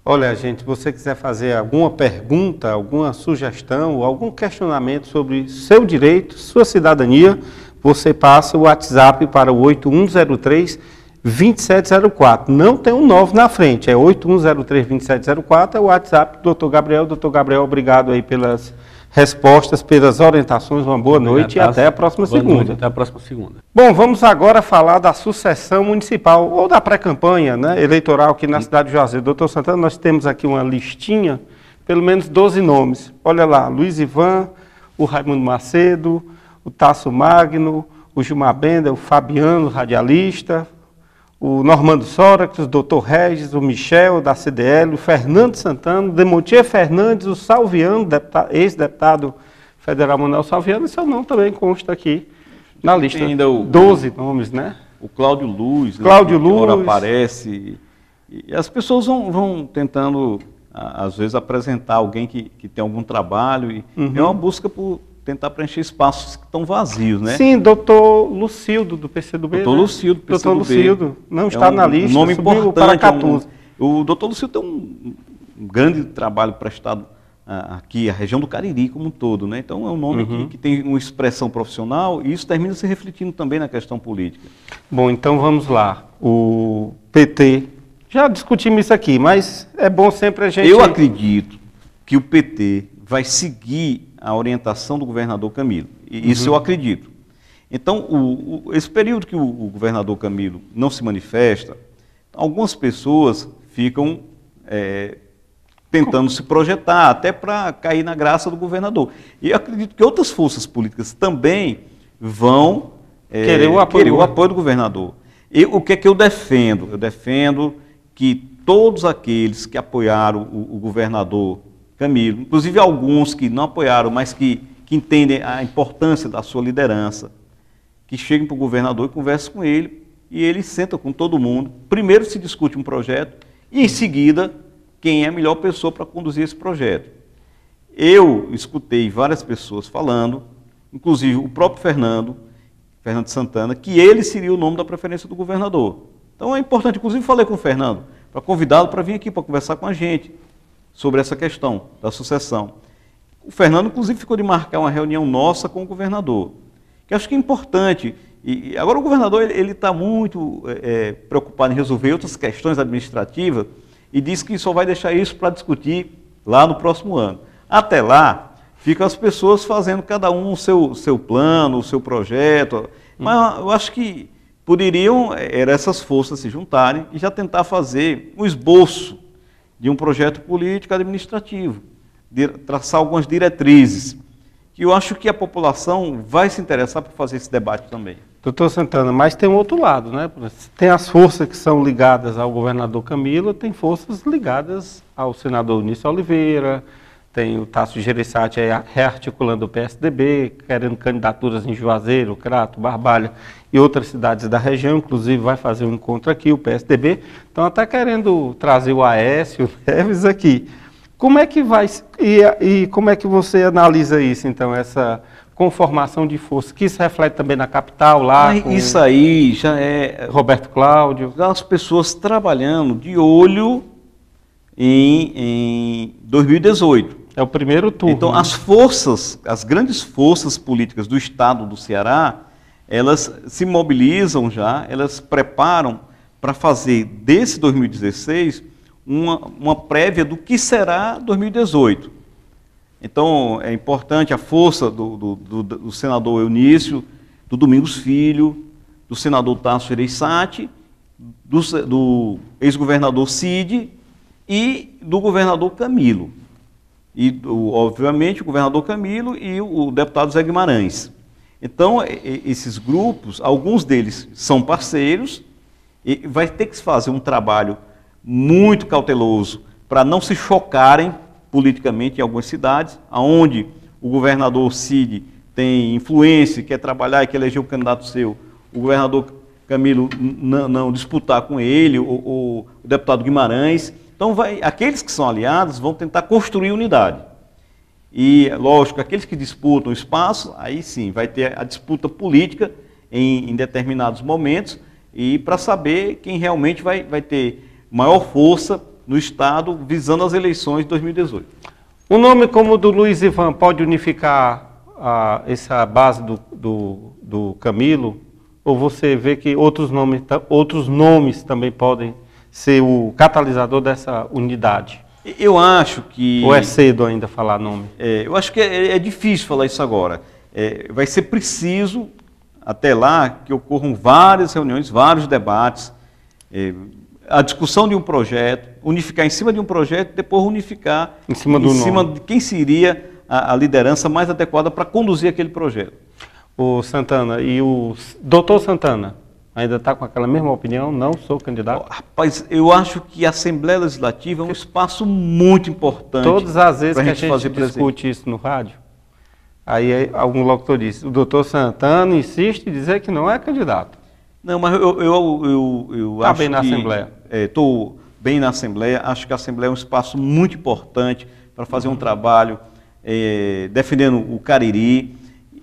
A: Olha, gente, se você quiser fazer alguma pergunta, alguma sugestão, ou algum questionamento sobre seu direito, sua cidadania, você passa o WhatsApp para o 8103-2704. Não tem um 9 na frente, é 8103-2704, é o WhatsApp do Dr. Gabriel. Dr. Gabriel, obrigado aí pelas respostas, pelas orientações, uma boa noite e até a próxima segunda.
D: Até a próxima segunda.
A: Bom, vamos agora falar da sucessão municipal, ou da pré-campanha, né, eleitoral aqui na cidade de Juazeiro. Doutor Santana, nós temos aqui uma listinha, pelo menos 12 nomes. Olha lá, Luiz Ivan, o Raimundo Macedo, o Tasso Magno, o Gilmar Benda, o Fabiano, radialista, o Normando Sócrates, o Dr. Regis, o Michel, da CDL, o Fernando Santana, o Demontier Fernandes, o Salviano, ex-deputado federal Manuel Salviano, e seu nome também consta aqui na lista.
B: Tem ainda
A: 12 nomes, né?
B: O Cláudio Luz,
A: Cláudio
B: né, que agora
A: Luz
B: aparece. E as pessoas vão tentando, às vezes, apresentar alguém que tem algum trabalho. E é uma busca por tentar preencher espaços que estão vazios, né?
A: Sim, doutor Lucildo, do PCdoB.
B: Doutor Lucildo, do PCdoB.
A: Doutor Lucildo, não está na lista,
B: um nome
A: subiu para 14.
B: O doutor Lucildo tem um grande trabalho prestado aqui, a região do Cariri como um todo, né? Então é um nome que tem uma expressão profissional e isso termina se refletindo também na questão política.
A: Bom, então vamos lá. O PT, já discutimos isso aqui, mas é bom sempre a gente...
B: Eu acredito que o PT vai seguir a orientação do governador Camilo. Isso eu acredito. Então, esse período que o governador Camilo não se manifesta, algumas pessoas ficam tentando se projetar, até para cair na graça do governador. E eu acredito que outras forças políticas também vão querer o apoio do governador. O que é que eu defendo? Eu defendo que todos aqueles que apoiaram o governador Camilo, inclusive alguns que não apoiaram, mas que entendem a importância da sua liderança, que cheguem para o governador e conversem com ele, e ele senta com todo mundo. Primeiro se discute um projeto, e em seguida, quem é a melhor pessoa para conduzir esse projeto. Eu escutei várias pessoas falando, inclusive o próprio Fernando Santana, que ele seria o nome da preferência do governador. Então é importante, inclusive falei com o Fernando, para convidá-lo para vir aqui, para conversar com a gente sobre essa questão da sucessão. O Fernando, inclusive, ficou de marcar uma reunião nossa com o governador, que acho que é importante. E agora o governador ele está muito preocupado em resolver outras questões administrativas e diz que só vai deixar isso para discutir lá no próximo ano. Até lá, ficam as pessoas fazendo cada um o seu plano, o seu projeto, mas eu acho que poderiam essas forças se juntarem e já tentar fazer um esboço de um projeto político administrativo, traçar algumas diretrizes que eu acho que a população vai se interessar por fazer esse debate também.
A: Doutor Santana, mas tem um outro lado, né? Tem as forças que são ligadas ao governador Camilo, tem forças ligadas ao senador Eunício Oliveira, tem o Tasso Gereissati rearticulando o PSDB, querendo candidaturas em Juazeiro, Crato, Barbalha e outras cidades da região, inclusive vai fazer um encontro aqui, o PSDB, estão até querendo trazer o Aécio Neves aqui. Como é que vai, e como é que você analisa isso, então, essa conformação de força, que isso reflete também na capital, lá com
B: isso aí já é
A: Roberto Cláudio?
B: As pessoas trabalhando de olho em 2018.
A: É o primeiro turno.
B: Então, as grandes forças políticas do estado do Ceará, elas se mobilizam já, elas preparam para fazer desse 2016 uma prévia do que será 2018. Então, é importante a força do senador Eunício, do Domingos Filho, do senador Tasso Gereissati, do ex-governador Cid e do governador Camilo. E, obviamente, o governador Camilo e o deputado Zé Guimarães. Então, esses grupos, alguns deles são parceiros, e vai ter que se fazer um trabalho muito cauteloso para não se chocarem politicamente em algumas cidades, onde o governador Cid tem influência, quer trabalhar e quer eleger um candidato seu, o governador Camilo não disputar com ele, o deputado Guimarães. Então, aqueles que são aliados vão tentar construir unidade. E, lógico, aqueles que disputam espaço, aí sim, vai ter a disputa política em determinados momentos, e para saber quem realmente vai ter maior força no Estado, visando as eleições de 2018.
A: Um nome como o do Luiz Ivan pode unificar essa base do Camilo? Ou você vê que outros nomes também podem ser o catalisador dessa unidade?
B: Eu acho que...
A: Ou é cedo ainda falar nome?
B: Eu acho que é difícil falar isso agora. Vai ser preciso, até lá, que ocorram várias reuniões, vários debates, a discussão de um projeto, unificar em cima de um projeto, depois unificar
A: em cima
B: de quem seria a liderança mais adequada para conduzir aquele projeto.
A: O Santana, e o doutor Santana, ainda está com aquela mesma opinião? Não sou candidato?
B: Rapaz, eu acho que a Assembleia Legislativa é um espaço muito importante.
A: Todas as vezes que a gente discute isso no rádio, aí algum locutor diz, o doutor Santana insiste em dizer que não é candidato.
B: Não, mas eu
A: tá
B: acho
A: bem na
B: que...
A: Assembleia.
B: Estou bem na Assembleia, acho que a Assembleia é um espaço muito importante para fazer um trabalho defendendo o Cariri.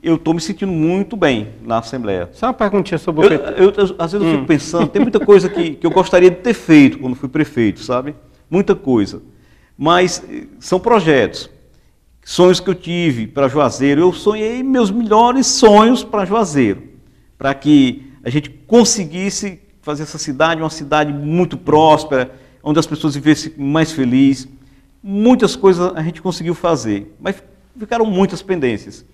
B: Eu estou me sentindo muito bem na Assembleia.
A: Só uma perguntinha sobre o PT.
B: Às vezes eu fico pensando, tem muita coisa que eu gostaria de ter feito quando fui prefeito, sabe? Muita coisa. Mas são projetos, sonhos que eu tive para Juazeiro. Eu sonhei meus melhores sonhos para Juazeiro, para que a gente conseguisse fazer essa cidade uma cidade muito próspera, onde as pessoas vivessem mais felizes. Muitas coisas a gente conseguiu fazer, mas ficaram muitas pendências.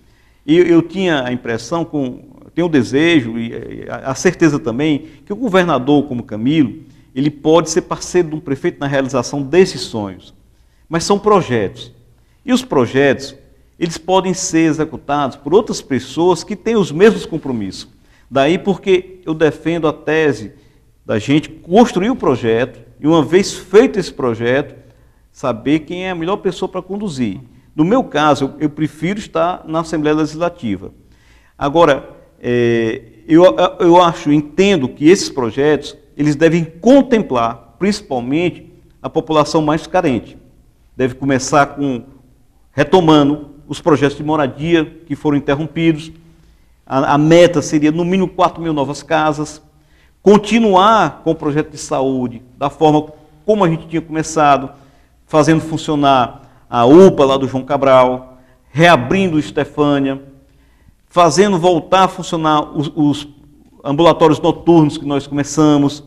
B: E eu tinha a impressão, tenho o desejo e a certeza também, que o governador, como Camilo, ele pode ser parceiro de um prefeito na realização desses sonhos. Mas são projetos. E os projetos, eles podem ser executados por outras pessoas que têm os mesmos compromissos. Daí porque eu defendo a tese da gente construir o projeto e, uma vez feito esse projeto, saber quem é a melhor pessoa para conduzir. No meu caso, eu prefiro estar na Assembleia Legislativa. Agora, eu entendo que esses projetos, eles devem contemplar, principalmente, a população mais carente. Deve começar retomando os projetos de moradia que foram interrompidos. A meta seria, no mínimo, 4 mil novas casas. Continuar com o projeto de saúde, da forma como a gente tinha começado, fazendo funcionar a UPA lá do João Cabral, reabrindo o Estefânia, fazendo voltar a funcionar os ambulatórios noturnos que nós começamos,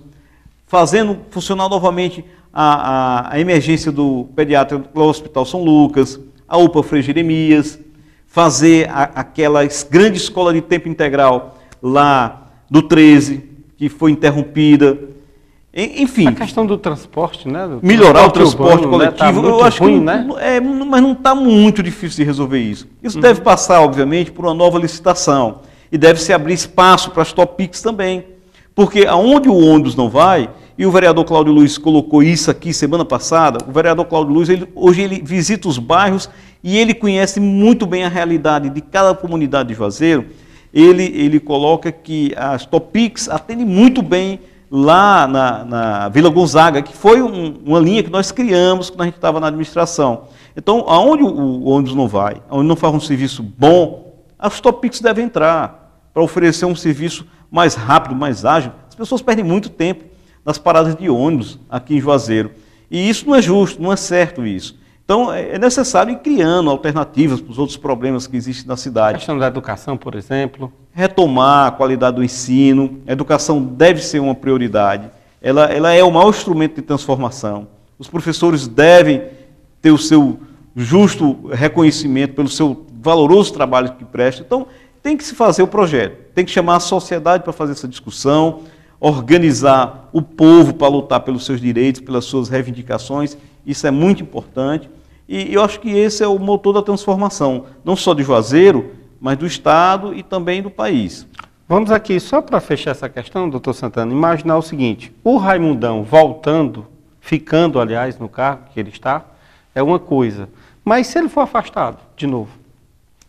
B: fazendo funcionar novamente a emergência do pediatra do Hospital São Lucas, a UPA Frei Jeremias, fazer aquela grande escola de tempo integral lá do 13, que foi interrompida, Enfim.
A: A questão do transporte, né?
B: Melhorar o transporte
A: urbano,
B: coletivo,
A: né? Tá
B: eu acho
A: ruim,
B: que
A: né?
B: mas não está muito difícil de resolver isso. Isso deve passar, obviamente, por uma nova licitação. E deve se abrir espaço para as topics também. Porque aonde o ônibus não vai, e o vereador Cláudio Luiz colocou isso aqui semana passada, o vereador Cláudio Luiz, hoje ele visita os bairros e ele conhece muito bem a realidade de cada comunidade de Juazeiro. Ele coloca que as topics atendem muito bem lá na Vila Gonzaga, que foi uma linha que nós criamos quando a gente estava na administração. Então, aonde o ônibus não vai, aonde não faz um serviço bom, as topics devem entrar para oferecer um serviço mais rápido, mais ágil. As pessoas perdem muito tempo nas paradas de ônibus aqui em Juazeiro. E isso não é justo, não é certo isso. Então, é necessário ir criando alternativas para os outros problemas que existem na cidade.
A: A questão da educação, por exemplo.
B: Retomar a qualidade do ensino. A educação deve ser uma prioridade. Ela é o maior instrumento de transformação. Os professores devem ter o seu justo reconhecimento pelo seu valoroso trabalho que prestam. Então, tem que se fazer o projeto. Tem que chamar a sociedade para fazer essa discussão, organizar o povo para lutar pelos seus direitos, pelas suas reivindicações. Isso é muito importante. E eu acho que esse é o motor da transformação, não só de Juazeiro, mas do Estado e também do país.
A: Vamos aqui, só para fechar essa questão, doutor Santana, imaginar o seguinte: o Raimundão voltando, ficando, aliás, no cargo que ele está, é uma coisa. Mas se ele for afastado de novo,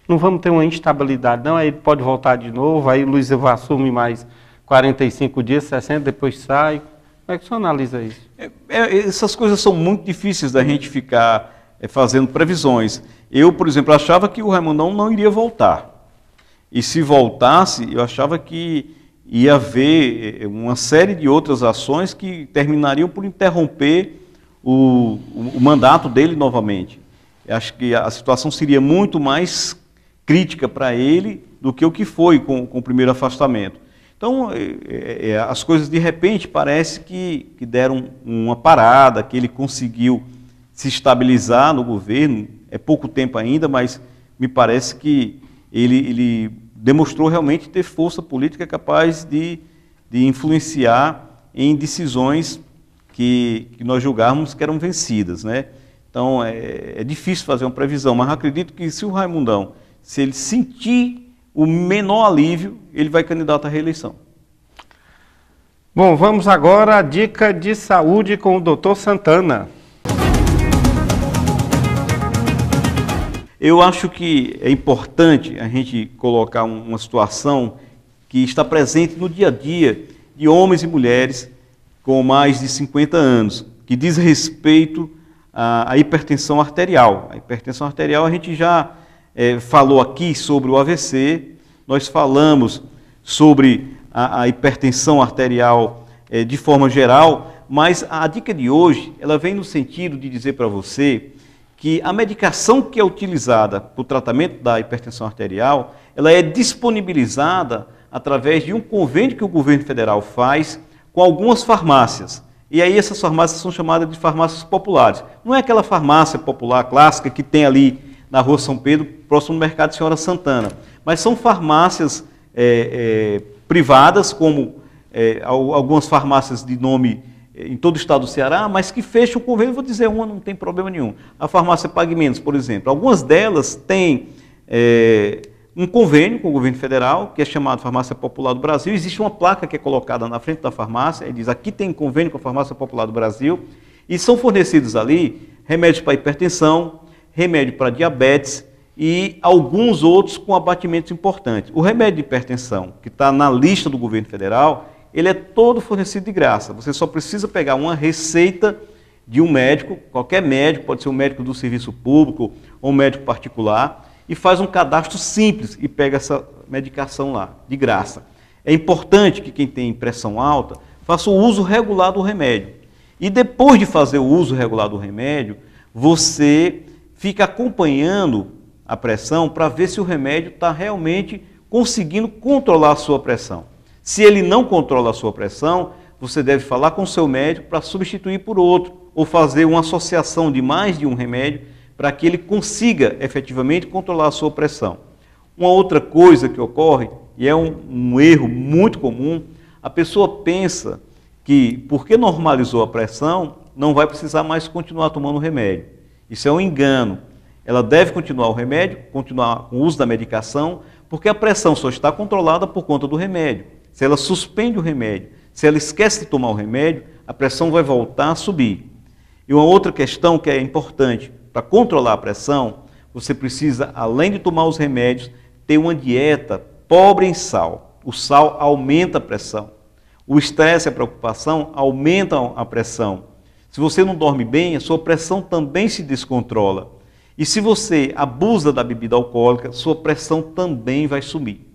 A: não vamos ter uma instabilidade, não? Aí ele pode voltar de novo, aí o Luiz Evo assume mais 45 dias, 60, depois sai. Como é que o senhor analisa isso?
B: Essas coisas são muito difíceis da gente ficar fazendo previsões. Eu, por exemplo, achava que o Raimundão não iria voltar. E se voltasse, eu achava que ia haver uma série de outras ações que terminariam por interromper o mandato dele novamente. Eu acho que a situação seria muito mais crítica para ele do que o que foi com o primeiro afastamento. Então, as coisas de repente parece que deram uma parada, que ele conseguiu se estabilizar no governo. É pouco tempo ainda, mas me parece que ele demonstrou realmente ter força política capaz de influenciar em decisões que nós julgávamos que eram vencidas, né? Então, é difícil fazer uma previsão, mas acredito que se o Raimundão, se ele sentir o menor alívio, ele vai candidato à reeleição.
A: Bom, vamos agora à dica de saúde com o doutor Santana.
B: Eu acho que é importante a gente colocar uma situação que está presente no dia a dia de homens e mulheres com mais de 50 anos, que diz respeito à hipertensão arterial. A hipertensão arterial, a gente já falou aqui sobre o AVC, nós falamos sobre a hipertensão arterial de forma geral, mas a dica de hoje, ela vem no sentido de dizer para você que a medicação que é utilizada para o tratamento da hipertensão arterial, ela é disponibilizada através de um convênio que o governo federal faz com algumas farmácias. E aí essas farmácias são chamadas de farmácias populares. Não é aquela farmácia popular clássica que tem ali na Rua São Pedro, próximo do Mercado Senhora Santana, mas são farmácias privadas, como algumas farmácias de nome em todo o estado do Ceará, mas que fecham o convênio. Vou dizer uma, não tem problema nenhum. A farmácia Pague Menos, por exemplo. Algumas delas têm um convênio com o governo federal, que é chamado Farmácia Popular do Brasil. Existe uma placa que é colocada na frente da farmácia, e diz: aqui tem convênio com a Farmácia Popular do Brasil, e são fornecidos ali remédios para hipertensão, remédio para diabetes e alguns outros com abatimentos importantes. O remédio de hipertensão, que está na lista do governo federal, ele é todo fornecido de graça. Você só precisa pegar uma receita de um médico, qualquer médico, pode ser um médico do serviço público ou um médico particular, e faz um cadastro simples e pega essa medicação lá, de graça. É importante que quem tem pressão alta faça o uso regular do remédio. E depois de fazer o uso regular do remédio, você fica acompanhando a pressão para ver se o remédio está realmente conseguindo controlar a sua pressão. Se ele não controla a sua pressão, você deve falar com o seu médico para substituir por outro, ou fazer uma associação de mais de um remédio para que ele consiga efetivamente controlar a sua pressão. Uma outra coisa que ocorre, e é um erro muito comum, a pessoa pensa que, porque normalizou a pressão, não vai precisar mais continuar tomando o remédio. Isso é um engano. Ela deve continuar o remédio, continuar com o uso da medicação, porque a pressão só está controlada por conta do remédio. Se ela suspende o remédio, se ela esquece de tomar o remédio, a pressão vai voltar a subir. E uma outra questão que é importante, para controlar a pressão, você precisa, além de tomar os remédios, ter uma dieta pobre em sal. O sal aumenta a pressão. O estresse e a preocupação aumentam a pressão. Se você não dorme bem, a sua pressão também se descontrola. E se você abusa da bebida alcoólica, sua pressão também vai subir.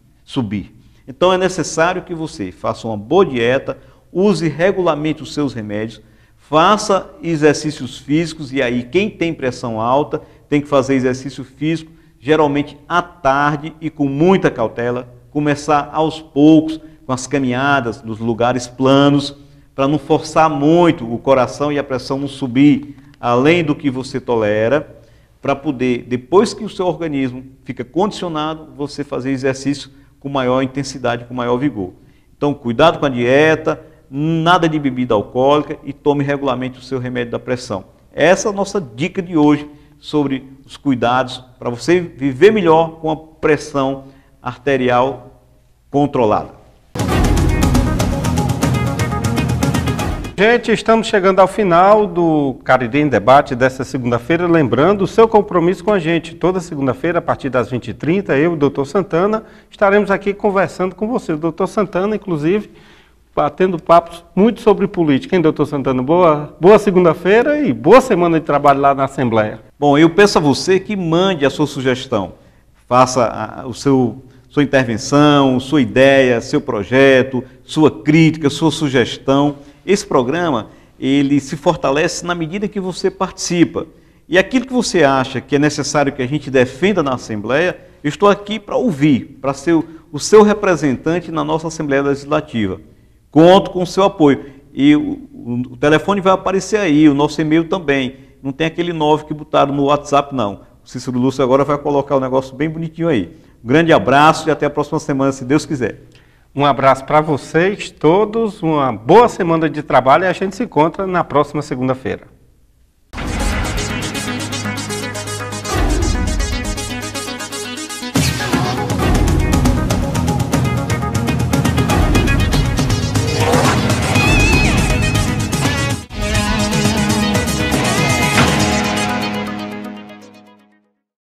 B: Então é necessário que você faça uma boa dieta, use regularmente os seus remédios, faça exercícios físicos, e aí quem tem pressão alta tem que fazer exercício físico, geralmente à tarde e com muita cautela, começar aos poucos, com as caminhadas nos lugares planos, para não forçar muito o coração e a pressão não subir além do que você tolera, para poder, depois que o seu organismo fica condicionado, você fazer exercício com maior intensidade, com maior vigor. Então, cuidado com a dieta, nada de bebida alcoólica e tome regularmente o seu remédio da pressão. Essa é a nossa dica de hoje sobre os cuidados para você viver melhor com a pressão arterial controlada.
A: Gente, estamos chegando ao final do Cariri em Debate dessa segunda-feira. Lembrando o seu compromisso com a gente. Toda segunda-feira, a partir das 20h30, eu e o Dr. Santana estaremos aqui conversando com você. O Dr. Santana, inclusive, batendo papos muito sobre política. Hein, Dr. Santana? Boa segunda-feira e boa semana de trabalho lá na Assembleia.
B: Bom, eu peço a você que mande a sua sugestão. Faça sua intervenção, sua ideia, seu projeto, sua crítica, sua sugestão. Esse programa, ele se fortalece na medida que você participa. E aquilo que você acha que é necessário que a gente defenda na Assembleia, eu estou aqui para ouvir, para ser o seu representante na nossa Assembleia Legislativa. Conto com o seu apoio. E o telefone vai aparecer aí, o nosso e-mail também. Não tem aquele 9 que botaram no WhatsApp, não. O Cícero Lúcio agora vai colocar o negócio bem bonitinho aí. Um grande abraço e até a próxima semana, se Deus quiser.
A: Um abraço para vocês todos, uma boa semana de trabalho e a gente se encontra na próxima segunda-feira.